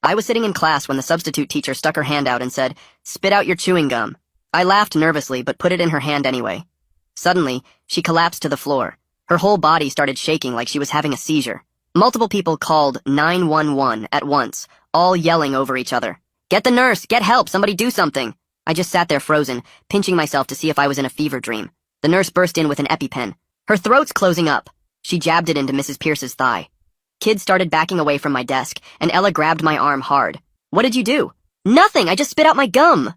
I was sitting in class when the substitute teacher stuck her hand out and said, "Spit out your chewing gum." I laughed nervously, but put it in her hand anyway. Suddenly, she collapsed to the floor. Her whole body started shaking like she was having a seizure. Multiple people called 911 at once, all yelling over each other. "Get the nurse! Get help! Somebody do something!" I just sat there frozen, pinching myself to see if I was in a fever dream. The nurse burst in with an EpiPen. Her throat's closing up. She jabbed it into Mrs. Pierce's thigh. Kids started backing away from my desk, and Ella grabbed my arm hard. "What did you do?" "Nothing! I just spit out my gum!"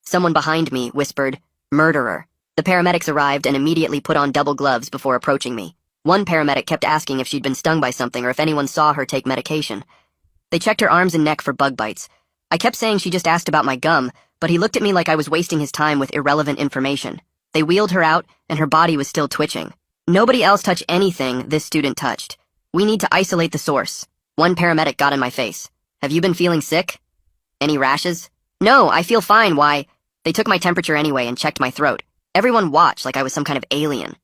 Someone behind me whispered, "Murderer." The paramedics arrived and immediately put on double gloves before approaching me. One paramedic kept asking if she'd been stung by something or if anyone saw her take medication. They checked her arms and neck for bug bites. I kept saying she just asked about my gum, but he looked at me like I was wasting his time with irrelevant information. They wheeled her out, and her body was still twitching. Nobody else touched anything this student touched. "We need to isolate the source." One paramedic got in my face. "Have you been feeling sick? Any rashes?" "No, I feel fine, why?" They took my temperature anyway and checked my throat. Everyone watched like I was some kind of alien.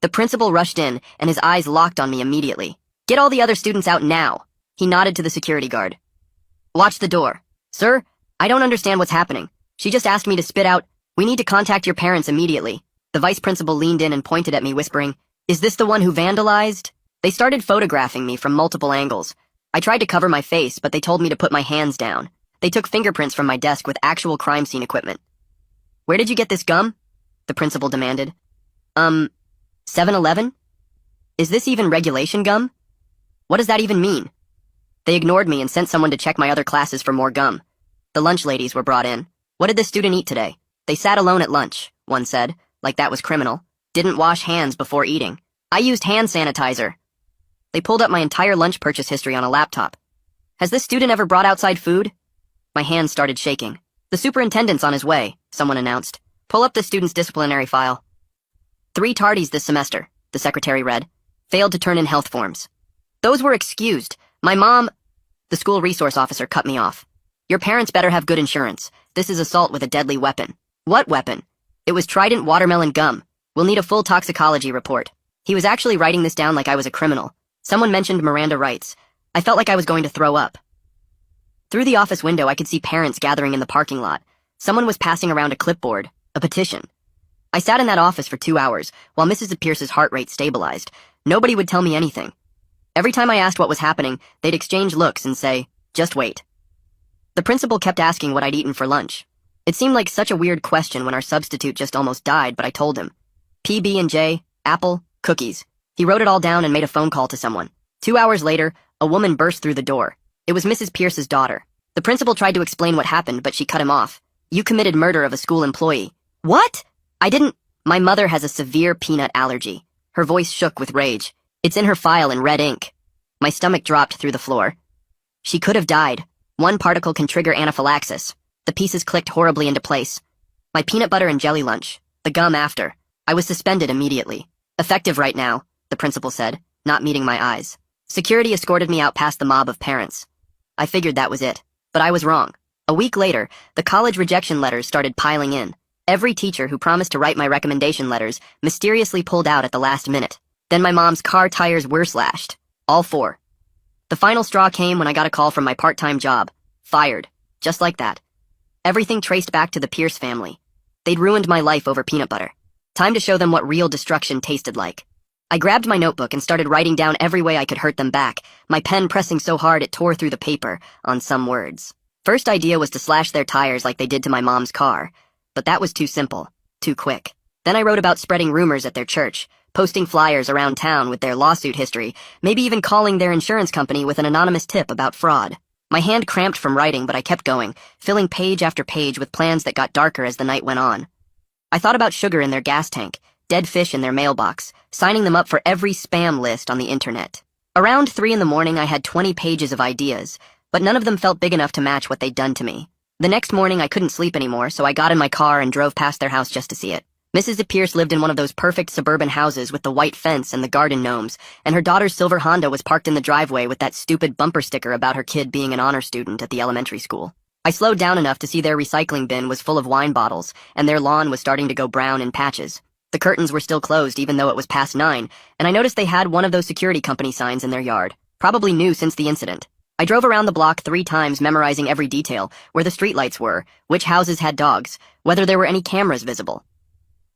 The principal rushed in, and his eyes locked on me immediately. "Get all the other students out now." He nodded to the security guard. "Watch the door." "Sir, I don't understand what's happening. She just asked me to spit out. We need to contact your parents immediately." The vice principal leaned in and pointed at me, whispering, "Is this the one who vandalized?" They started photographing me from multiple angles. I tried to cover my face, but they told me to put my hands down. They took fingerprints from my desk with actual crime scene equipment. "Where did you get this gum?" the principal demanded. 7-Eleven? Is this even regulation gum? What does that even mean?" They ignored me and sent someone to check my other classes for more gum. The lunch ladies were brought in. "What did this student eat today?" "They sat alone at lunch," one said, like that was criminal. "Didn't wash hands before eating." "I used hand sanitizer." They pulled up my entire lunch purchase history on a laptop. "Has this student ever brought outside food?" My hands started shaking. "The superintendent's on his way," someone announced. "Pull up the student's disciplinary file." 3 tardies this semester, the secretary read. "Failed to turn in health forms." "Those were excused. My mom—" The school resource officer cut me off. "Your parents better have good insurance. This is assault with a deadly weapon." "What weapon?" "It was Trident watermelon gum. We'll need a full toxicology report." He was actually writing this down like I was a criminal. Someone mentioned Miranda rights. I felt like I was going to throw up. Through the office window, I could see parents gathering in the parking lot. Someone was passing around a clipboard, a petition. I sat in that office for 2 hours, while Mrs. Pierce's heart rate stabilized. Nobody would tell me anything. Every time I asked what was happening, they'd exchange looks and say, "Just wait." The principal kept asking what I'd eaten for lunch. It seemed like such a weird question when our substitute just almost died, but I told him. PB&J, apple, cookies. He wrote it all down and made a phone call to someone. 2 hours later, a woman burst through the door. It was Mrs. Pierce's daughter. The principal tried to explain what happened, but she cut him off. "You committed murder of a school employee." "What?" "I didn't—" "My mother has a severe peanut allergy." Her voice shook with rage. "It's in her file in red ink." My stomach dropped through the floor. She could have died. One particle can trigger anaphylaxis. The pieces clicked horribly into place. My peanut butter and jelly lunch. The gum after. I was suspended immediately. "Effective right now," the principal said, not meeting my eyes. Security escorted me out past the mob of parents. I figured that was it, but I was wrong. A week later, the college rejection letters started piling in. Every teacher who promised to write my recommendation letters mysteriously pulled out at the last minute. Then my mom's car tires were slashed. All 4. The final straw came when I got a call from my part-time job. Fired. Just like that. Everything traced back to the Pierce family. They'd ruined my life over peanut butter. Time to show them what real destruction tasted like. I grabbed my notebook and started writing down every way I could hurt them back, my pen pressing so hard it tore through the paper on some words. First idea was to slash their tires like they did to my mom's car. But that was too simple, too quick. Then I wrote about spreading rumors at their church, posting flyers around town with their lawsuit history, maybe even calling their insurance company with an anonymous tip about fraud. My hand cramped from writing, but I kept going, filling page after page with plans that got darker as the night went on. I thought about sugar in their gas tank, dead fish in their mailbox, signing them up for every spam list on the internet. Around 3 in the morning, I had 20 pages of ideas, but none of them felt big enough to match what they'd done to me. The next morning, I couldn't sleep anymore, so I got in my car and drove past their house just to see it. Mrs. Pierce lived in one of those perfect suburban houses with the white fence and the garden gnomes, and her daughter's silver Honda was parked in the driveway with that stupid bumper sticker about her kid being an honor student at the elementary school. I slowed down enough to see their recycling bin was full of wine bottles, and their lawn was starting to go brown in patches. The curtains were still closed even though it was past 9, and I noticed they had one of those security company signs in their yard, probably new since the incident. I drove around the block 3 times memorizing every detail, where the streetlights were, which houses had dogs, whether there were any cameras visible.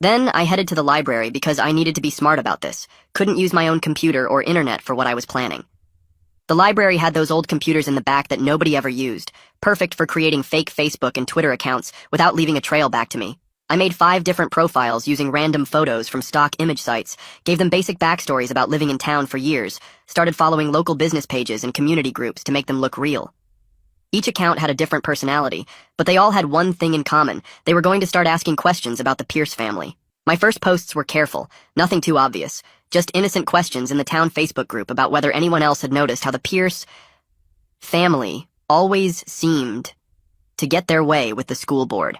Then I headed to the library because I needed to be smart about this, couldn't use my own computer or internet for what I was planning. The library had those old computers in the back that nobody ever used, perfect for creating fake Facebook and Twitter accounts without leaving a trail back to me. I made 5 different profiles using random photos from stock image sites, gave them basic backstories about living in town for years, started following local business pages and community groups to make them look real. Each account had a different personality, but they all had one thing in common. They were going to start asking questions about the Pierce family. My first posts were careful, nothing too obvious, just innocent questions in the town Facebook group about whether anyone else had noticed how the Pierce family always seemed to get their way with the school board.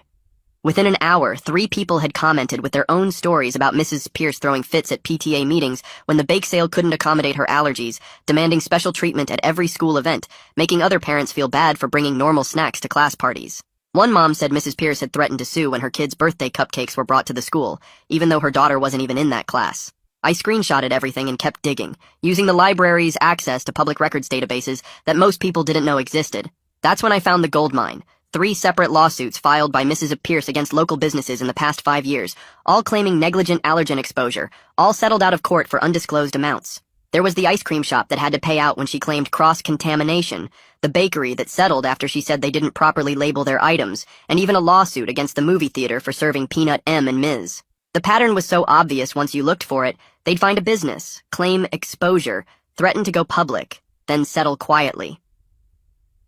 Within an hour, 3 people had commented with their own stories about Mrs. Pierce throwing fits at PTA meetings when the bake sale couldn't accommodate her allergies, demanding special treatment at every school event, making other parents feel bad for bringing normal snacks to class parties. One mom said Mrs. Pierce had threatened to sue when her kids' birthday cupcakes were brought to the school, even though her daughter wasn't even in that class. I screenshotted everything and kept digging, using the library's access to public records databases that most people didn't know existed. That's when I found the gold mine. 3 separate lawsuits filed by Mrs. Pierce against local businesses in the past 5 years, all claiming negligent allergen exposure, all settled out of court for undisclosed amounts. There was the ice cream shop that had to pay out when she claimed cross-contamination, the bakery that settled after she said they didn't properly label their items, and even a lawsuit against the movie theater for serving Peanut M and Ms. The pattern was so obvious once you looked for it, they'd find a business, claim exposure, threaten to go public, then settle quietly.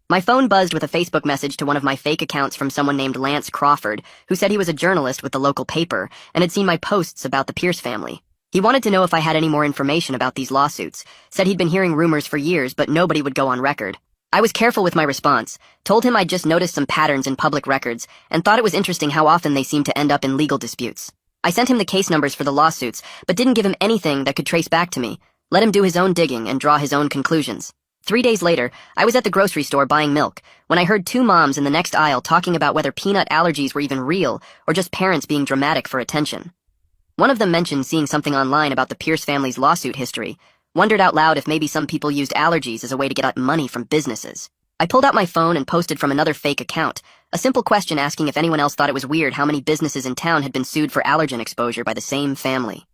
My phone buzzed with a Facebook message to one of my fake accounts from someone named Lance Crawford, who said he was a journalist with the local paper and had seen my posts about the Pierce family. He wanted to know if I had any more information about these lawsuits, said he'd been hearing rumors for years, but nobody would go on record. I was careful with my response, told him I'd just noticed some patterns in public records, and thought it was interesting how often they seemed to end up in legal disputes. I sent him the case numbers for the lawsuits, but didn't give him anything that could trace back to me, let him do his own digging and draw his own conclusions. 3 days later, I was at the grocery store buying milk, when I heard 2 moms in the next aisle talking about whether peanut allergies were even real, or just parents being dramatic for attention. One of them mentioned seeing something online about the Pierce family's lawsuit history, wondered out loud if maybe some people used allergies as a way to get at money from businesses. I pulled out my phone and posted from another fake account, a simple question asking if anyone else thought it was weird how many businesses in town had been sued for allergen exposure by the same family.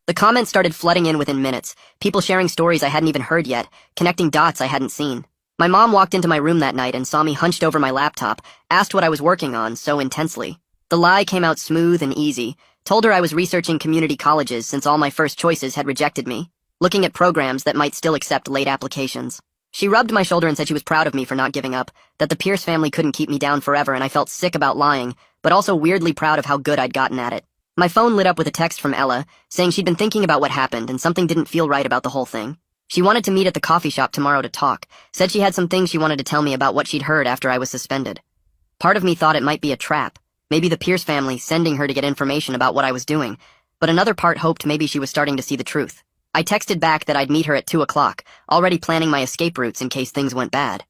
The comments started flooding in within minutes, people sharing stories I hadn't even heard yet, connecting dots I hadn't seen. My mom walked into my room that night and saw me hunched over my laptop, asked what I was working on so intensely. The lie came out smooth and easy, told her I was researching community colleges since all my first choices had rejected me, looking at programs that might still accept late applications. She rubbed my shoulder and said she was proud of me for not giving up, that the Pierce family couldn't keep me down forever, and I felt sick about lying, but also weirdly proud of how good I'd gotten at it. My phone lit up with a text from Ella, saying she'd been thinking about what happened and something didn't feel right about the whole thing. She wanted to meet at the coffee shop tomorrow to talk, said she had some things she wanted to tell me about what she'd heard after I was suspended. Part of me thought it might be a trap, maybe the Pierce family sending her to get information about what I was doing, but another part hoped maybe she was starting to see the truth. I texted back that I'd meet her at 2 o'clock, already planning my escape routes in case things went bad.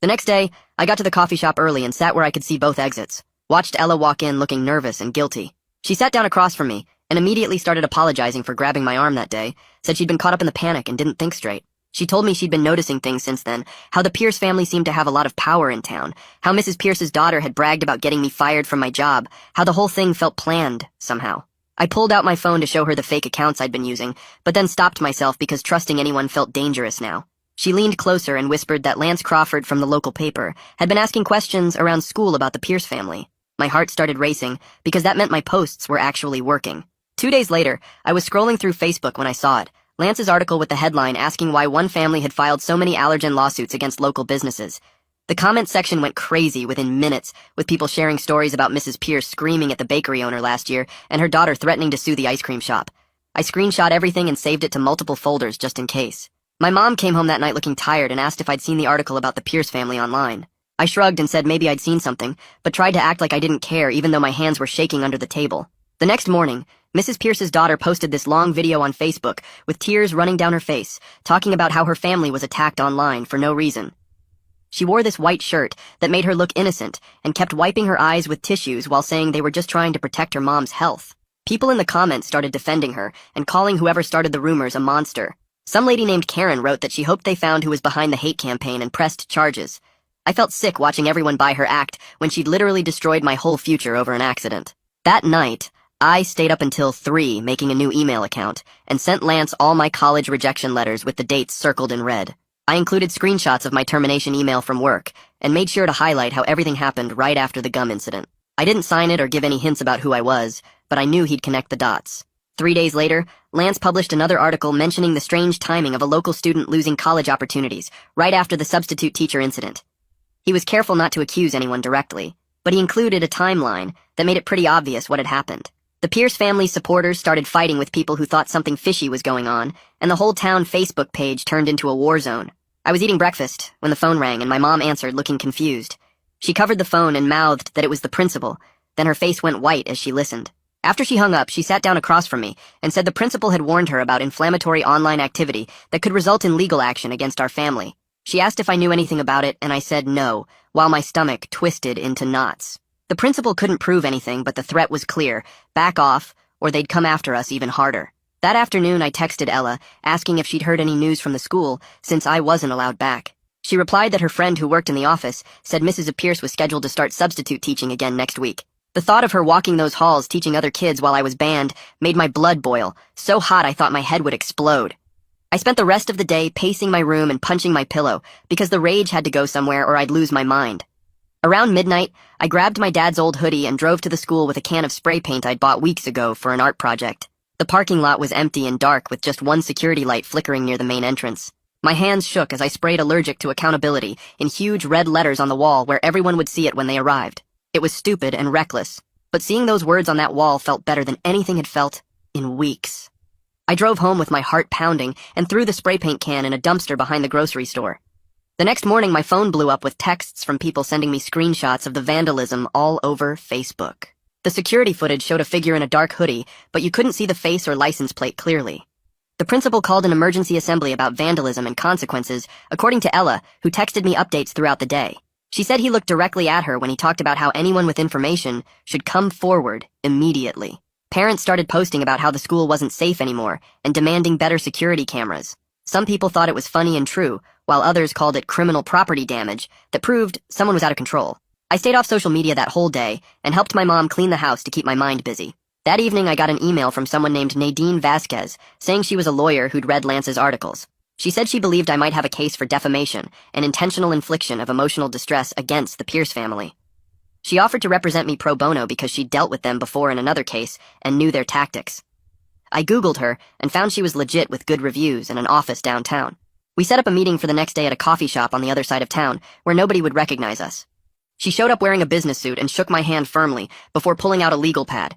The next day, I got to the coffee shop early and sat where I could see both exits, watched Ella walk in looking nervous and guilty. She sat down across from me and immediately started apologizing for grabbing my arm that day, said she'd been caught up in the panic and didn't think straight. She told me she'd been noticing things since then, how the Pierce family seemed to have a lot of power in town, how Mrs. Pierce's daughter had bragged about getting me fired from my job, how the whole thing felt planned, somehow. I pulled out my phone to show her the fake accounts I'd been using, but then stopped myself because trusting anyone felt dangerous now. She leaned closer and whispered that Lance Crawford from the local paper had been asking questions around school about the Pierce family. My heart started racing, because that meant my posts were actually working. 2 days later, I was scrolling through Facebook when I saw it, Lance's article with the headline asking why one family had filed so many allergen lawsuits against local businesses. The comment section went crazy within minutes, with people sharing stories about Mrs. Pierce screaming at the bakery owner last year and her daughter threatening to sue the ice cream shop. I screenshot everything and saved it to multiple folders just in case. My mom came home that night looking tired and asked if I'd seen the article about the Pierce family online. I shrugged and said maybe I'd seen something, but tried to act like I didn't care even though my hands were shaking under the table. The next morning, Mrs. Pierce's daughter posted this long video on Facebook with tears running down her face, talking about how her family was attacked online for no reason. She wore this white shirt that made her look innocent and kept wiping her eyes with tissues while saying they were just trying to protect her mom's health. People in the comments started defending her and calling whoever started the rumors a monster. Some lady named Karen wrote that she hoped they found who was behind the hate campaign and pressed charges. I felt sick watching everyone buy her act when she'd literally destroyed my whole future over an accident. That night, I stayed up until 3 making a new email account and sent Lance all my college rejection letters with the dates circled in red. I included screenshots of my termination email from work and made sure to highlight how everything happened right after the gum incident. I didn't sign it or give any hints about who I was, but I knew he'd connect the dots. 3 days later, Lance published another article mentioning the strange timing of a local student losing college opportunities right after the substitute teacher incident. He was careful not to accuse anyone directly, but he included a timeline that made it pretty obvious what had happened. The Pierce family's supporters started fighting with people who thought something fishy was going on, and the whole town Facebook page turned into a war zone. I was eating breakfast when the phone rang and my mom answered, looking confused. She covered the phone and mouthed that it was the principal, then her face went white as she listened. After she hung up, she sat down across from me and said the principal had warned her about inflammatory online activity that could result in legal action against our family. She asked if I knew anything about it, and I said no, while my stomach twisted into knots. The principal couldn't prove anything, but the threat was clear: back off, or they'd come after us even harder. That afternoon, I texted Ella, asking if she'd heard any news from the school, since I wasn't allowed back. She replied that her friend who worked in the office said Mrs. Pierce was scheduled to start substitute teaching again next week. The thought of her walking those halls teaching other kids while I was banned made my blood boil, so hot I thought my head would explode. I spent the rest of the day pacing my room and punching my pillow, because the rage had to go somewhere or I'd lose my mind. Around midnight, I grabbed my dad's old hoodie and drove to the school with a can of spray paint I'd bought weeks ago for an art project. The parking lot was empty and dark with just one security light flickering near the main entrance. My hands shook as I sprayed "allergic to accountability" in huge red letters on the wall where everyone would see it when they arrived. It was stupid and reckless, but seeing those words on that wall felt better than anything had felt in weeks. I drove home with my heart pounding and threw the spray paint can in a dumpster behind the grocery store. The next morning, my phone blew up with texts from people sending me screenshots of the vandalism all over Facebook. The security footage showed a figure in a dark hoodie, but you couldn't see the face or license plate clearly. The principal called an emergency assembly about vandalism and consequences, according to Ella, who texted me updates throughout the day. She said he looked directly at her when he talked about how anyone with information should come forward immediately. Parents started posting about how the school wasn't safe anymore and demanding better security cameras. Some people thought it was funny and true, while others called it criminal property damage that proved someone was out of control. I stayed off social media that whole day and helped my mom clean the house to keep my mind busy. That evening, I got an email from someone named Nadine Vasquez saying she was a lawyer who'd read Lance's articles. She said she believed I might have a case for defamation and intentional infliction of emotional distress against the Pierce family. She offered to represent me pro bono because she'd dealt with them before in another case and knew their tactics. I Googled her and found she was legit with good reviews and an office downtown. We set up a meeting for the next day at a coffee shop on the other side of town where nobody would recognize us. She showed up wearing a business suit and shook my hand firmly before pulling out a legal pad.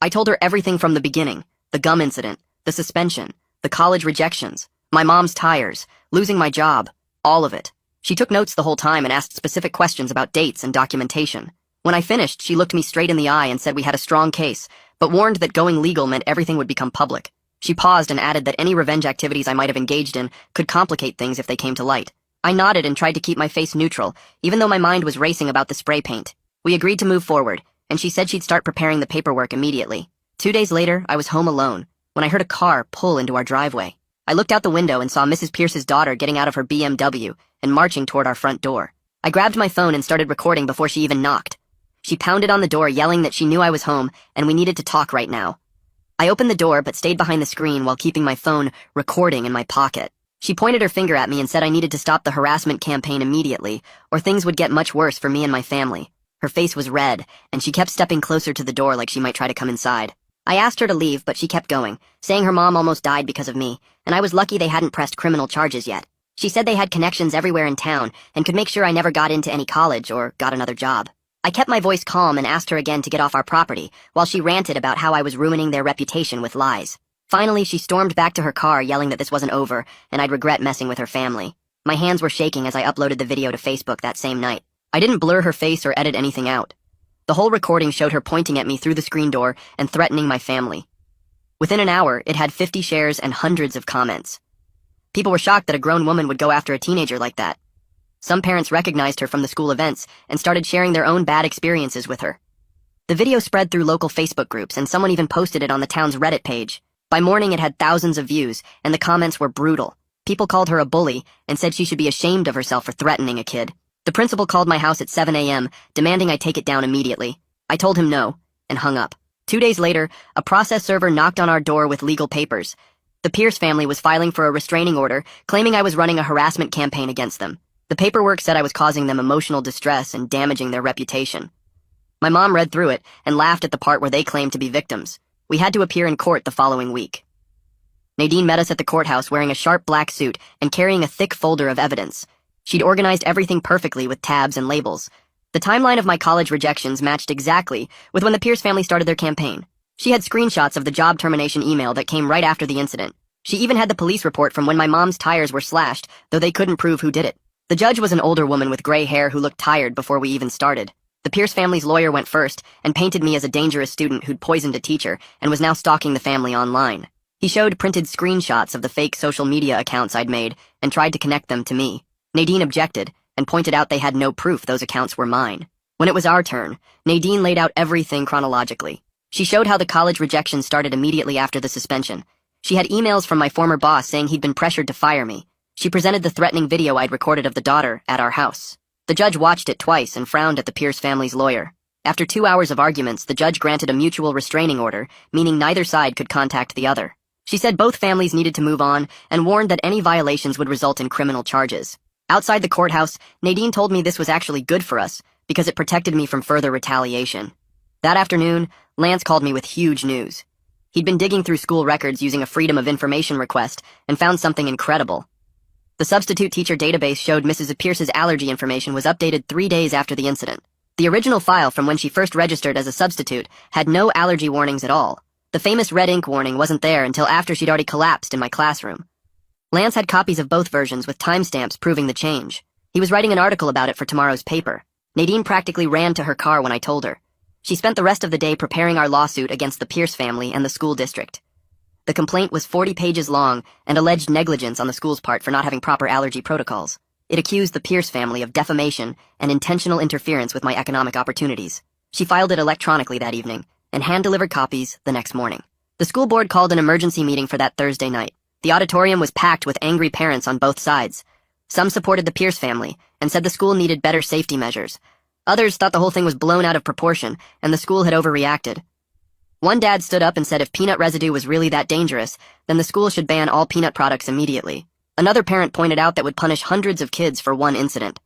I told her everything from the beginning: the gum incident, the suspension, the college rejections, my mom's tires, losing my job, all of it. She took notes the whole time and asked specific questions about dates and documentation. When I finished, she looked me straight in the eye and said we had a strong case, but warned that going legal meant everything would become public. She paused and added that any revenge activities I might have engaged in could complicate things if they came to light. I nodded and tried to keep my face neutral, even though my mind was racing about the spray paint. We agreed to move forward, and she said she'd start preparing the paperwork immediately. 2 days later, I was home alone when I heard a car pull into our driveway. I looked out the window and saw Mrs. Pierce's daughter getting out of her BMW and marching toward our front door. I grabbed my phone and started recording before she even knocked. She pounded on the door, yelling that she knew I was home and we needed to talk right now. I opened the door but stayed behind the screen while keeping my phone recording in my pocket. She pointed her finger at me and said I needed to stop the harassment campaign immediately, or things would get much worse for me and my family. Her face was red, and she kept stepping closer to the door like she might try to come inside. I asked her to leave, but she kept going, saying her mom almost died because of me, and I was lucky they hadn't pressed criminal charges yet. She said they had connections everywhere in town and could make sure I never got into any college or got another job. I kept my voice calm and asked her again to get off our property, while she ranted about how I was ruining their reputation with lies. Finally, she stormed back to her car, yelling that this wasn't over, and I'd regret messing with her family. My hands were shaking as I uploaded the video to Facebook that same night. I didn't blur her face or edit anything out. The whole recording showed her pointing at me through the screen door and threatening my family. Within an hour, it had 50 shares and hundreds of comments. People were shocked that a grown woman would go after a teenager like that. Some parents recognized her from the school events and started sharing their own bad experiences with her. The video spread through local Facebook groups, and someone even posted it on the town's Reddit page. By morning, it had thousands of views, and the comments were brutal. People called her a bully and said she should be ashamed of herself for threatening a kid. The principal called my house at 7 a.m., demanding I take it down immediately. I told him no, and hung up. 2 days later, a process server knocked on our door with legal papers. The Pierce family was filing for a restraining order, claiming I was running a harassment campaign against them. The paperwork said I was causing them emotional distress and damaging their reputation. My mom read through it and laughed at the part where they claimed to be victims. We had to appear in court the following week. Nadine met us at the courthouse wearing a sharp black suit and carrying a thick folder of evidence. She'd organized everything perfectly with tabs and labels. The timeline of my college rejections matched exactly with when the Pierce family started their campaign. She had screenshots of the job termination email that came right after the incident. She even had the police report from when my mom's tires were slashed, though they couldn't prove who did it. The judge was an older woman with gray hair who looked tired before we even started. The Pierce family's lawyer went first and painted me as a dangerous student who'd poisoned a teacher and was now stalking the family online. He showed printed screenshots of the fake social media accounts I'd made and tried to connect them to me. Nadine objected and pointed out they had no proof those accounts were mine. When it was our turn, Nadine laid out everything chronologically. She showed how the college rejection started immediately after the suspension. She had emails from my former boss saying he'd been pressured to fire me. She presented the threatening video I'd recorded of the daughter at our house. The judge watched it twice and frowned at the Pierce family's lawyer. After 2 hours of arguments, the judge granted a mutual restraining order, meaning neither side could contact the other. She said both families needed to move on and warned that any violations would result in criminal charges. Outside the courthouse, Nadine told me this was actually good for us because it protected me from further retaliation. That afternoon, Lance called me with huge news. He'd been digging through school records using a Freedom of Information request and found something incredible. The substitute teacher database showed Mrs. Pierce's allergy information was updated 3 days after the incident. The original file from when she first registered as a substitute had no allergy warnings at all. The famous red ink warning wasn't there until after she'd already collapsed in my classroom. Lance had copies of both versions with timestamps proving the change. He was writing an article about it for tomorrow's paper. Nadine practically ran to her car when I told her. She spent the rest of the day preparing our lawsuit against the Pierce family and the school district. The complaint was 40 pages long and alleged negligence on the school's part for not having proper allergy protocols. It accused the Pierce family of defamation and intentional interference with my economic opportunities. She filed it electronically that evening and hand-delivered copies the next morning. The school board called an emergency meeting for that Thursday night. The auditorium was packed with angry parents on both sides. Some supported the Pierce family and said the school needed better safety measures. Others thought the whole thing was blown out of proportion and the school had overreacted. One dad stood up and said if peanut residue was really that dangerous, then the school should ban all peanut products immediately. Another parent pointed out that would punish hundreds of kids for one incident.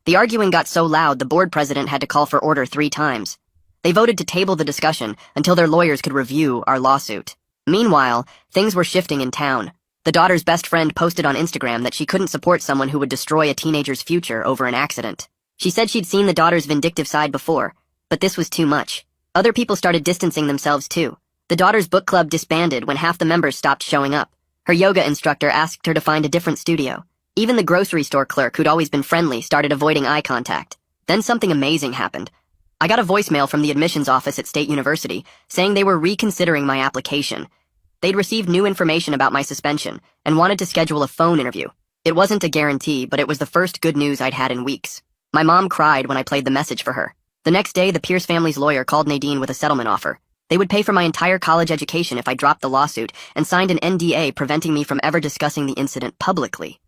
The arguing got so loud the board president had to call for order 3 times. They voted to table the discussion until their lawyers could review our lawsuit. Meanwhile, things were shifting in town. The daughter's best friend posted on Instagram that she couldn't support someone who would destroy a teenager's future over an accident. She said she'd seen the daughter's vindictive side before, but this was too much. Other people started distancing themselves too. The daughter's book club disbanded when half the members stopped showing up. Her yoga instructor asked her to find a different studio. Even the grocery store clerk, who'd always been friendly, started avoiding eye contact. Then something amazing happened. I got a voicemail from the admissions office at State University saying they were reconsidering my application. They'd received new information about my suspension and wanted to schedule a phone interview. It wasn't a guarantee, but it was the first good news I'd had in weeks. My mom cried when I played the message for her. The next day, the Pierce family's lawyer called Nadine with a settlement offer. They would pay for my entire college education if I dropped the lawsuit and signed an NDA preventing me from ever discussing the incident publicly.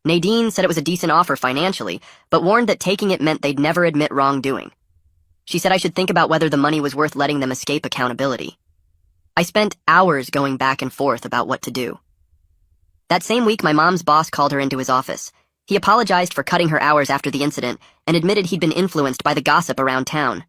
Nadine said it was a decent offer financially, but warned that taking it meant they'd never admit wrongdoing. She said I should think about whether the money was worth letting them escape accountability. I spent hours going back and forth about what to do. That same week, my mom's boss called her into his office. He apologized for cutting her hours after the incident and admitted he'd been influenced by the gossip around town.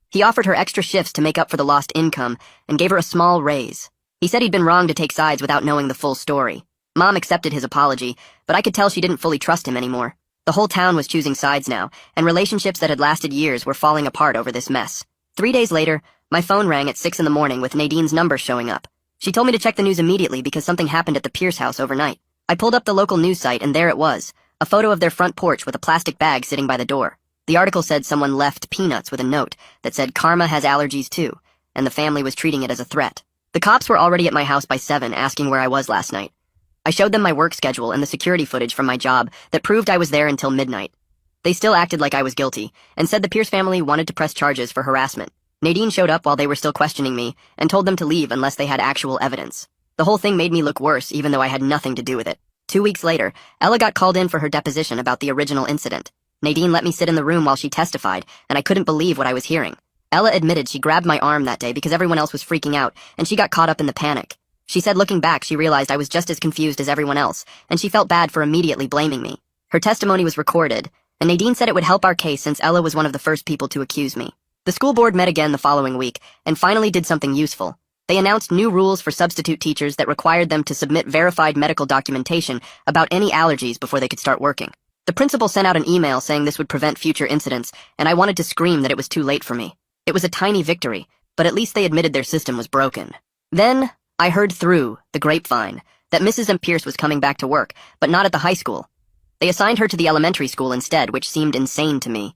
He offered her extra shifts to make up for the lost income and gave her a small raise. He said he'd been wrong to take sides without knowing the full story. Mom accepted his apology, but I could tell she didn't fully trust him anymore. The whole town was choosing sides now, and relationships that had lasted years were falling apart over this mess. 3 days later, my phone rang at 6 in the morning with Nadine's number showing up. She told me to check the news immediately because something happened at the Pierce house overnight. I pulled up the local news site and there it was, a photo of their front porch with a plastic bag sitting by the door. The article said someone left peanuts with a note that said Karma has allergies too, and the family was treating it as a threat. The cops were already at my house by 7 asking where I was last night. I showed them my work schedule and the security footage from my job that proved I was there until midnight. They still acted like I was guilty and said the Pierce family wanted to press charges for harassment. Nadine showed up while they were still questioning me and told them to leave unless they had actual evidence. The whole thing made me look worse even though I had nothing to do with it. 2 weeks later, Ella got called in for her deposition about the original incident. Nadine let me sit in the room while she testified, and I couldn't believe what I was hearing. Ella admitted she grabbed my arm that day because everyone else was freaking out, and she got caught up in the panic. She said looking back she realized I was just as confused as everyone else, and she felt bad for immediately blaming me. Her testimony was recorded, and Nadine said it would help our case since Ella was one of the first people to accuse me. The school board met again the following week, and finally did something useful. They announced new rules for substitute teachers that required them to submit verified medical documentation about any allergies before they could start working. The principal sent out an email saying this would prevent future incidents, and I wanted to scream that it was too late for me. It was a tiny victory, but at least they admitted their system was broken. Then, I heard through the grapevine that Mrs. M. Pierce was coming back to work, but not at the high school. They assigned her to the elementary school instead, which seemed insane to me.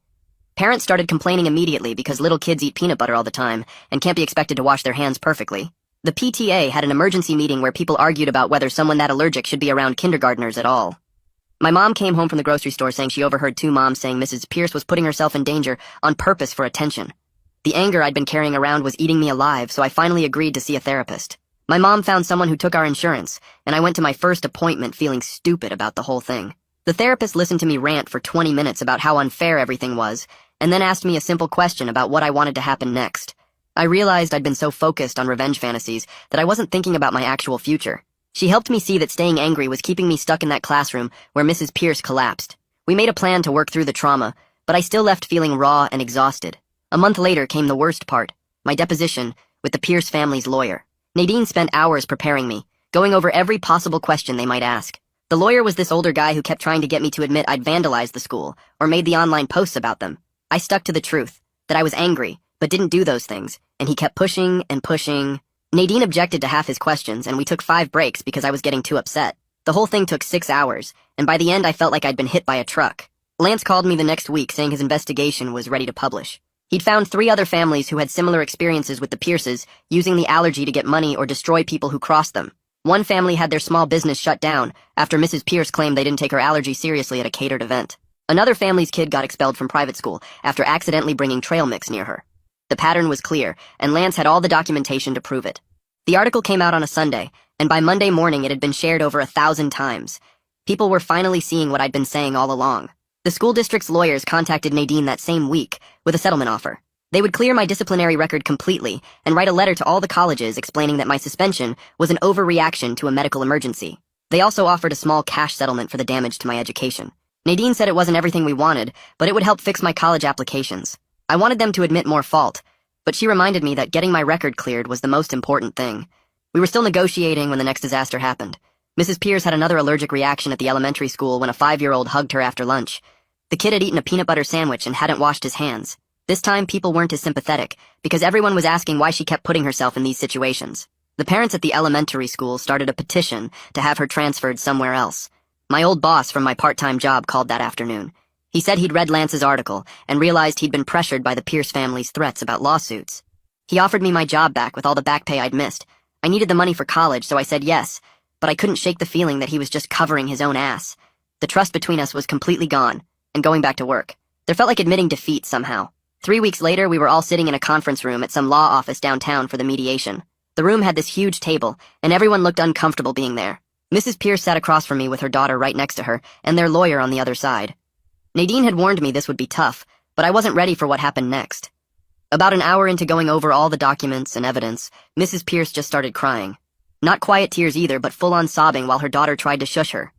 Parents started complaining immediately because little kids eat peanut butter all the time and can't be expected to wash their hands perfectly. The PTA had an emergency meeting where people argued about whether someone that allergic should be around kindergartners at all. My mom came home from the grocery store saying she overheard two moms saying Mrs. Pierce was putting herself in danger on purpose for attention. The anger I'd been carrying around was eating me alive, so I finally agreed to see a therapist. My mom found someone who took our insurance, and I went to my first appointment feeling stupid about the whole thing. The therapist listened to me rant for 20 minutes about how unfair everything was, and then asked me a simple question about what I wanted to happen next. I realized I'd been so focused on revenge fantasies that I wasn't thinking about my actual future. She helped me see that staying angry was keeping me stuck in that classroom where Mrs. Pierce collapsed. We made a plan to work through the trauma, but I still left feeling raw and exhausted. A month later came the worst part, my deposition with the Pierce family's lawyer. Nadine spent hours preparing me, going over every possible question they might ask. The lawyer was this older guy who kept trying to get me to admit I'd vandalized the school or made the online posts about them. I stuck to the truth, that I was angry, but didn't do those things, and he kept pushing and pushing. Nadine objected to half his questions, and we took 5 breaks because I was getting too upset. The whole thing took 6 hours, and by the end I felt like I'd been hit by a truck. Lance called me the next week saying his investigation was ready to publish. He'd found 3 other families who had similar experiences with the Pierces, using the allergy to get money or destroy people who crossed them. One family had their small business shut down after Mrs. Pierce claimed they didn't take her allergy seriously at a catered event. Another family's kid got expelled from private school after accidentally bringing trail mix near her. The pattern was clear, and Lance had all the documentation to prove it. The article came out on a Sunday, and by Monday morning it had been shared over 1,000 times. People were finally seeing what I'd been saying all along. The school district's lawyers contacted Nadine that same week with a settlement offer. They would clear my disciplinary record completely and write a letter to all the colleges explaining that my suspension was an overreaction to a medical emergency. They also offered a small cash settlement for the damage to my education. Nadine said it wasn't everything we wanted, but it would help fix my college applications. I wanted them to admit more fault, but she reminded me that getting my record cleared was the most important thing. We were still negotiating when the next disaster happened. Mrs. Pierce had another allergic reaction at the elementary school when a 5-year-old hugged her after lunch. The kid had eaten a peanut butter sandwich and hadn't washed his hands. This time people weren't as sympathetic, because everyone was asking why she kept putting herself in these situations. The parents at the elementary school started a petition to have her transferred somewhere else. My old boss from my part-time job called that afternoon. He said he'd read Lance's article and realized he'd been pressured by the Pierce family's threats about lawsuits. He offered me my job back with all the back pay I'd missed. I needed the money for college, so I said yes, but I couldn't shake the feeling that he was just covering his own ass. The trust between us was completely gone, and going back to work. There felt like admitting defeat somehow. 3 weeks later, we were all sitting in a conference room at some law office downtown for the mediation. The room had this huge table, and everyone looked uncomfortable being there. Mrs. Pierce sat across from me with her daughter right next to her, and their lawyer on the other side. Nadine had warned me this would be tough, but I wasn't ready for what happened next. About an hour into going over all the documents and evidence, Mrs. Pierce just started crying. Not quiet tears either, but full-on sobbing while her daughter tried to shush her.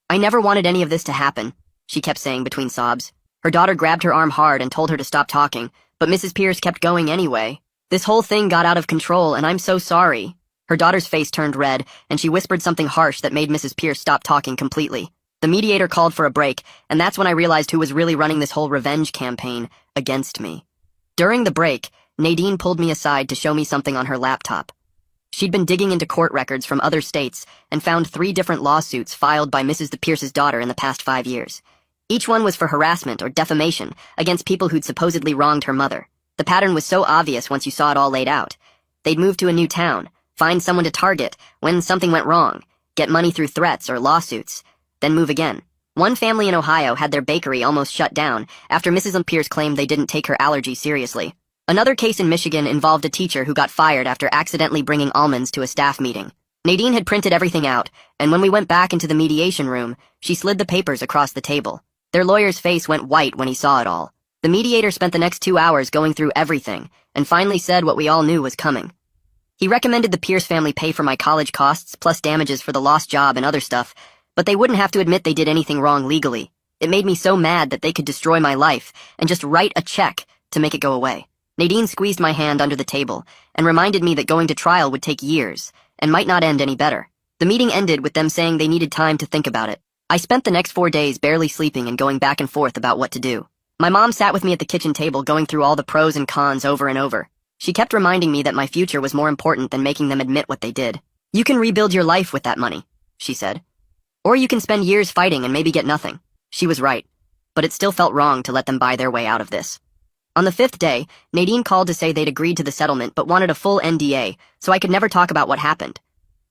I never wanted any of this to happen, she kept saying between sobs. Her daughter grabbed her arm hard and told her to stop talking, but Mrs. Pierce kept going anyway. This whole thing got out of control, and I'm so sorry. Her daughter's face turned red, and she whispered something harsh that made Mrs. Pierce stop talking completely. The mediator called for a break, and that's when I realized who was really running this whole revenge campaign against me. During the break, Nadine pulled me aside to show me something on her laptop. She'd been digging into court records from other states and found 3 different lawsuits filed by Mrs. Pierce's daughter in the past 5 years. Each one was for harassment or defamation against people who'd supposedly wronged her mother. The pattern was so obvious once you saw it all laid out. They'd move to a new town, find someone to target when something went wrong, get money through threats or lawsuits, then move again. One family in Ohio had their bakery almost shut down after Mrs. Pierce claimed they didn't take her allergy seriously. Another case in Michigan involved a teacher who got fired after accidentally bringing almonds to a staff meeting. Nadine had printed everything out, and when we went back into the mediation room, she slid the papers across the table. Their lawyer's face went white when he saw it all. The mediator spent the next 2 hours going through everything, and finally said what we all knew was coming. He recommended the Pierce family pay for my college costs, plus damages for the lost job and other stuff, but they wouldn't have to admit they did anything wrong legally. It made me so mad that they could destroy my life and just write a check to make it go away. Nadine squeezed my hand under the table and reminded me that going to trial would take years and might not end any better. The meeting ended with them saying they needed time to think about it. I spent the next 4 days barely sleeping and going back and forth about what to do. My mom sat with me at the kitchen table going through all the pros and cons over and over. She kept reminding me that my future was more important than making them admit what they did. "You can rebuild your life with that money," she said. "Or you can spend years fighting and maybe get nothing." She was right, but it still felt wrong to let them buy their way out of this. On the 5th day, Nadine called to say they'd agreed to the settlement but wanted a full NDA, so I could never talk about what happened.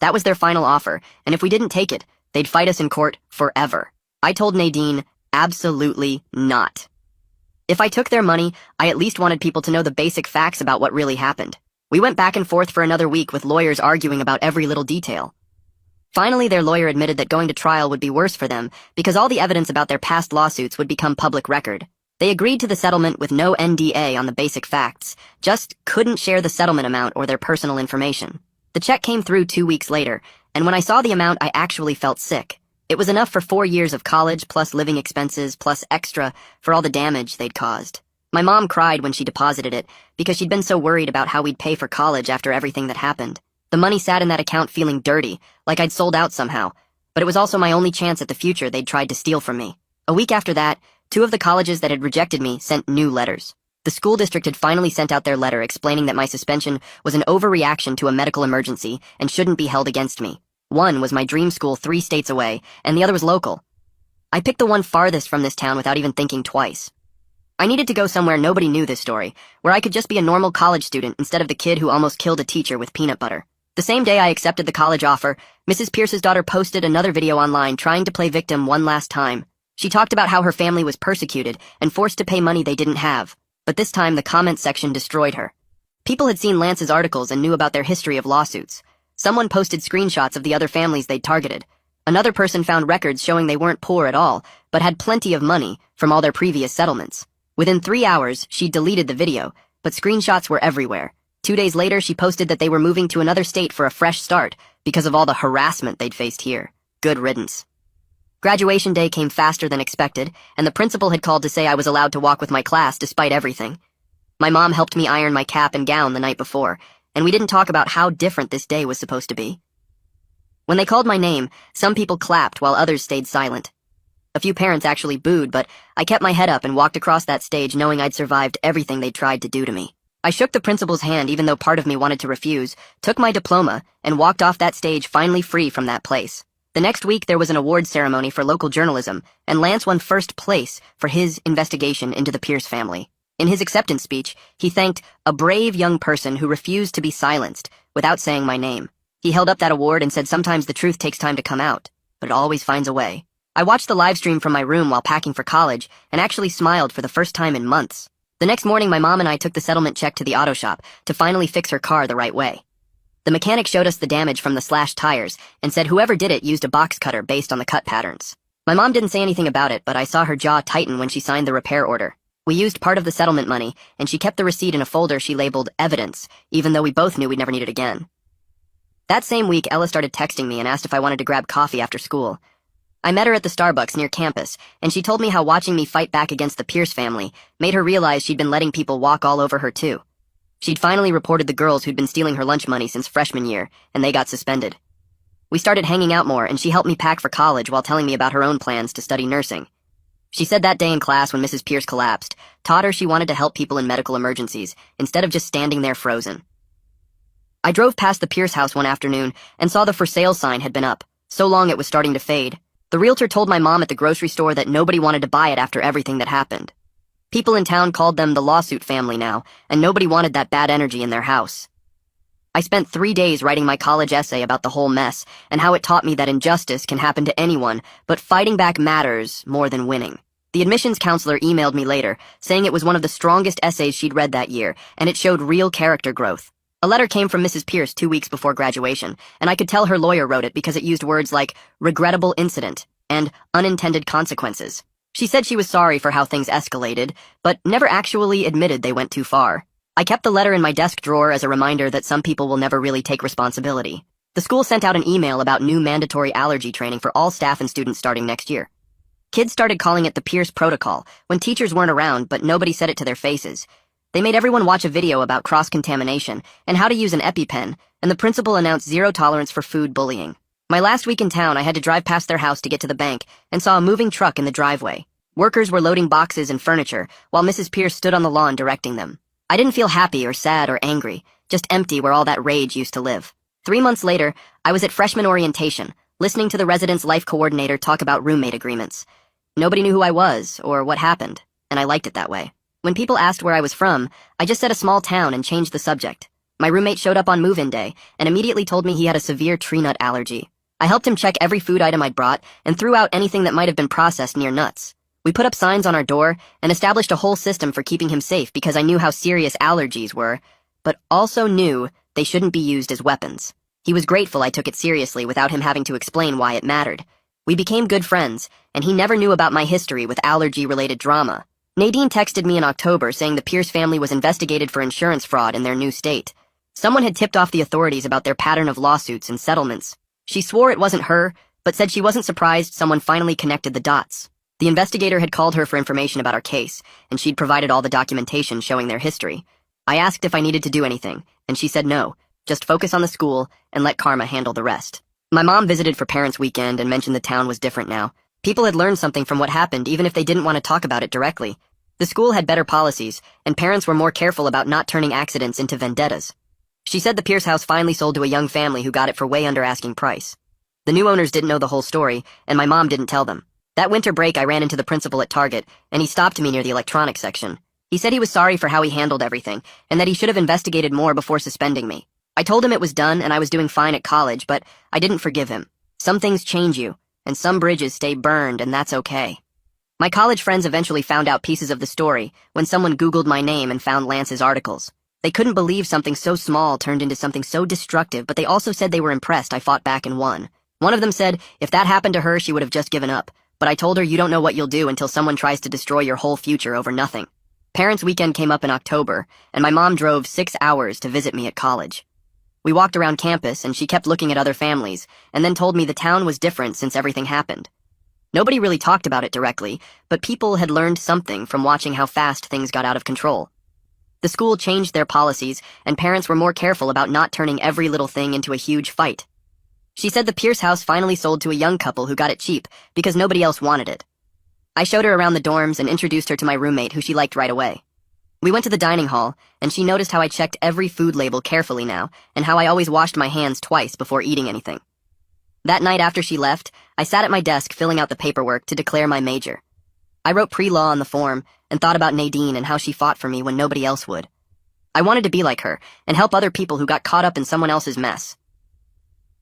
That was their final offer, and if we didn't take it, they'd fight us in court forever. I told Nadine, absolutely not. If I took their money, I at least wanted people to know the basic facts about what really happened. We went back and forth for another week with lawyers arguing about every little detail. Finally, their lawyer admitted that going to trial would be worse for them because all the evidence about their past lawsuits would become public record. They agreed to the settlement with no NDA on the basic facts, just couldn't share the settlement amount or their personal information. The check came through 2 weeks later, and when I saw the amount, I actually felt sick. It was enough for 4 years of college, plus living expenses, plus extra for all the damage they'd caused. My mom cried when she deposited it because she'd been so worried about how we'd pay for college after everything that happened. The money sat in that account feeling dirty, like I'd sold out somehow, but it was also my only chance at the future they'd tried to steal from me. A week after that, 2 of the colleges that had rejected me sent new letters. The school district had finally sent out their letter explaining that my suspension was an overreaction to a medical emergency and shouldn't be held against me. One was my dream school 3 states away, and the other was local. I picked the one farthest from this town without even thinking twice. I needed to go somewhere nobody knew this story, where I could just be a normal college student instead of the kid who almost killed a teacher with peanut butter. The same day I accepted the college offer, Mrs. Pierce's daughter posted another video online trying to play victim one last time. She talked about how her family was persecuted and forced to pay money they didn't have, but this time the comment section destroyed her. People had seen Lance's articles and knew about their history of lawsuits. Someone posted screenshots of the other families they'd targeted. Another person found records showing they weren't poor at all, but had plenty of money from all their previous settlements. Within 3 hours, she deleted the video, but screenshots were everywhere. 2 days later, she posted that they were moving to another state for a fresh start because of all the harassment they'd faced here. Good riddance. Graduation day came faster than expected, and the principal had called to say I was allowed to walk with my class despite everything. My mom helped me iron my cap and gown the night before, and we didn't talk about how different this day was supposed to be. When they called my name, some people clapped while others stayed silent. A few parents actually booed, but I kept my head up and walked across that stage knowing I'd survived everything they'd tried to do to me. I shook the principal's hand even though part of me wanted to refuse, took my diploma, and walked off that stage finally free from that place. The next week there was an awards ceremony for local journalism, and Lance won first place for his investigation into the Pierce family. In his acceptance speech, he thanked a brave young person who refused to be silenced without saying my name. He held up that award and said sometimes the truth takes time to come out, but it always finds a way. I watched the live stream from my room while packing for college and actually smiled for the first time in months. The next morning, my mom and I took the settlement check to the auto shop to finally fix her car the right way. The mechanic showed us the damage from the slashed tires and said whoever did it used a box cutter based on the cut patterns. My mom didn't say anything about it, but I saw her jaw tighten when she signed the repair order. We used part of the settlement money, and she kept the receipt in a folder she labeled evidence, even though we both knew we'd never need it again. That same week, Ella started texting me and asked if I wanted to grab coffee after school. I met her at the Starbucks near campus, and she told me how watching me fight back against the Pierce family made her realize she'd been letting people walk all over her too. She'd finally reported the girls who'd been stealing her lunch money since freshman year, and they got suspended. We started hanging out more, and she helped me pack for college while telling me about her own plans to study nursing. She said that day in class when Mrs. Pierce collapsed, taught her she wanted to help people in medical emergencies, instead of just standing there frozen. I drove past the Pierce house one afternoon and saw the for sale sign had been up, so long it was starting to fade. The realtor told my mom at the grocery store that nobody wanted to buy it after everything that happened. People in town called them the lawsuit family now, and nobody wanted that bad energy in their house. I spent 3 days writing my college essay about the whole mess and how it taught me that injustice can happen to anyone, but fighting back matters more than winning. The admissions counselor emailed me later, saying it was one of the strongest essays she'd read that year, and it showed real character growth. A letter came from Mrs. Pierce 2 weeks before graduation, and I could tell her lawyer wrote it because it used words like regrettable incident and unintended consequences. She said she was sorry for how things escalated, but never actually admitted they went too far. I kept the letter in my desk drawer as a reminder that some people will never really take responsibility. The school sent out an email about new mandatory allergy training for all staff and students starting next year. Kids started calling it the Pierce Protocol when teachers weren't around, but nobody said it to their faces. They made everyone watch a video about cross-contamination and how to use an EpiPen, and the principal announced zero tolerance for food bullying. My last week in town, I had to drive past their house to get to the bank and saw a moving truck in the driveway. Workers were loading boxes and furniture, while Mrs. Pierce stood on the lawn directing them. I didn't feel happy or sad or angry, just empty where all that rage used to live. 3 months later, I was at freshman orientation, listening to the residence life coordinator talk about roommate agreements. Nobody knew who I was or what happened, and I liked it that way. When people asked where I was from, I just said a small town and changed the subject. My roommate showed up on move-in day and immediately told me he had a severe tree nut allergy. I helped him check every food item I'd brought and threw out anything that might have been processed near nuts. We put up signs on our door and established a whole system for keeping him safe because I knew how serious allergies were, but also knew they shouldn't be used as weapons. He was grateful I took it seriously without him having to explain why it mattered. We became good friends, and he never knew about my history with allergy-related drama. Nadine texted me in October saying the Pierce family was investigated for insurance fraud in their new state. Someone had tipped off the authorities about their pattern of lawsuits and settlements. She swore it wasn't her, but said she wasn't surprised someone finally connected the dots. The investigator had called her for information about our case, and she'd provided all the documentation showing their history. I asked if I needed to do anything, and she said no, just focus on the school and let karma handle the rest. My mom visited for Parents' Weekend and mentioned the town was different now. People had learned something from what happened even if they didn't want to talk about it directly. The school had better policies, and parents were more careful about not turning accidents into vendettas. She said the Pierce house finally sold to a young family who got it for way under asking price. The new owners didn't know the whole story, and my mom didn't tell them. That winter break, I ran into the principal at Target, and he stopped me near the electronics section. He said he was sorry for how he handled everything, and that he should have investigated more before suspending me. I told him it was done and I was doing fine at college, but I didn't forgive him. Some things change you, and some bridges stay burned, and that's okay. My college friends eventually found out pieces of the story when someone Googled my name and found Lance's articles. They couldn't believe something so small turned into something so destructive, but they also said they were impressed I fought back and won. One of them said if that happened to her, she would have just given up. But I told her you don't know what you'll do until someone tries to destroy your whole future over nothing. Parents' Weekend came up in October, and my mom drove 6 hours to visit me at college. We walked around campus, and she kept looking at other families, and then told me the town was different since everything happened. Nobody really talked about it directly, but people had learned something from watching how fast things got out of control. The school changed their policies, and parents were more careful about not turning every little thing into a huge fight. She said the Pierce house finally sold to a young couple who got it cheap because nobody else wanted it. I showed her around the dorms and introduced her to my roommate, who she liked right away. We went to the dining hall, and she noticed how I checked every food label carefully now, and how I always washed my hands twice before eating anything. That night after she left, I sat at my desk filling out the paperwork to declare my major. I wrote pre-law on the form and thought about Nadine and how she fought for me when nobody else would. I wanted to be like her and help other people who got caught up in someone else's mess.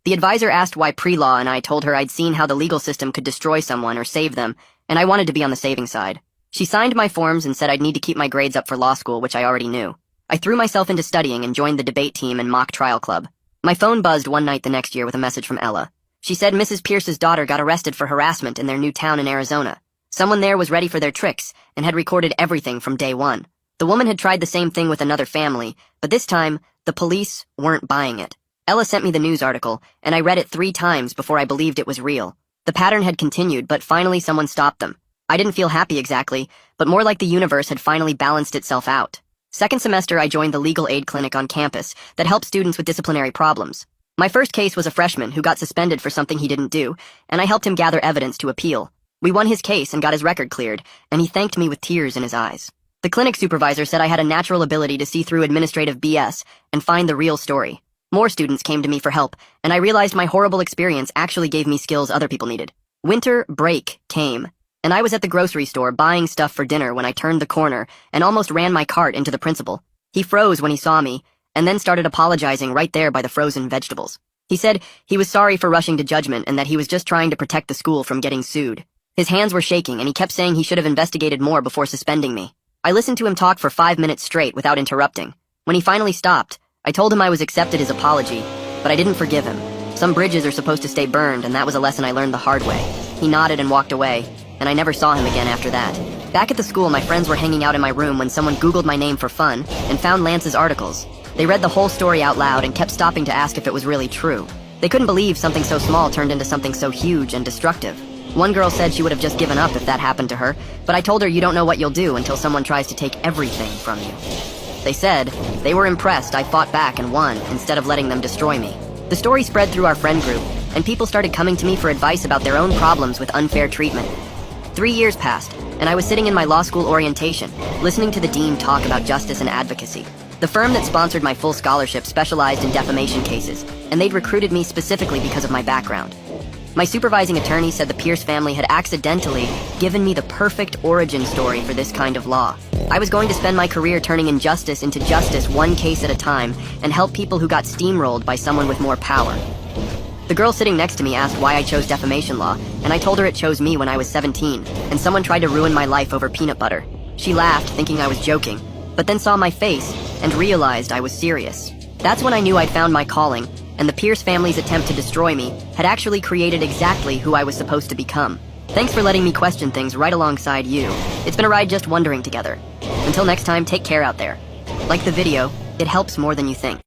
The advisor asked why pre-law, and I told her I'd seen how the legal system could destroy someone or save them, and I wanted to be on the saving side. She signed my forms and said I'd need to keep my grades up for law school, which I already knew. I threw myself into studying and joined the debate team and mock trial club. My phone buzzed one night the next year with a message from Ella. She said Mrs. Pierce's daughter got arrested for harassment in their new town in Arizona. Someone there was ready for their tricks and had recorded everything from day one. The woman had tried the same thing with another family, but this time, the police weren't buying it. Ella sent me the news article, and I read it 3 times before I believed it was real. The pattern had continued, but finally someone stopped them. I didn't feel happy exactly, but more like the universe had finally balanced itself out. Second semester, I joined the legal aid clinic on campus that helped students with disciplinary problems. My first case was a freshman who got suspended for something he didn't do, and I helped him gather evidence to appeal. We won his case and got his record cleared, and he thanked me with tears in his eyes. The clinic supervisor said I had a natural ability to see through administrative BS and find the real story. More students came to me for help, and I realized my horrible experience actually gave me skills other people needed. Winter break came, and I was at the grocery store buying stuff for dinner when I turned the corner and almost ran my cart into the principal. He froze when he saw me, and then started apologizing right there by the frozen vegetables. He said he was sorry for rushing to judgment and that he was just trying to protect the school from getting sued. His hands were shaking, and he kept saying he should have investigated more before suspending me. I listened to him talk for 5 minutes straight without interrupting. When he finally stopped, I told him I was accepted his apology, but I didn't forgive him. Some bridges are supposed to stay burned, and that was a lesson I learned the hard way. He nodded and walked away, and I never saw him again after that. Back at the school, my friends were hanging out in my room when someone Googled my name for fun and found Lance's articles. They read the whole story out loud and kept stopping to ask if it was really true. They couldn't believe something so small turned into something so huge and destructive. One girl said she would have just given up if that happened to her, but I told her you don't know what you'll do until someone tries to take everything from you. They said they were impressed I fought back and won instead of letting them destroy me. The story spread through our friend group, and people started coming to me for advice about their own problems with unfair treatment. 3 years passed, and I was sitting in my law school orientation, listening to the dean talk about justice and advocacy. The firm that sponsored my full scholarship specialized in defamation cases, and they'd recruited me specifically because of my background. My supervising attorney said the Pierce family had accidentally given me the perfect origin story for this kind of law. I was going to spend my career turning injustice into justice one case at a time and help people who got steamrolled by someone with more power. The girl sitting next to me asked why I chose defamation law, and I told her it chose me when I was 17, and someone tried to ruin my life over peanut butter. She laughed, thinking I was joking, but then saw my face and realized I was serious. That's when I knew I'd found my calling, and the Pierce family's attempt to destroy me had actually created exactly who I was supposed to become. Thanks for letting me question things right alongside you. It's been a ride just wondering together. Until next time, take care out there. Like the video, it helps more than you think.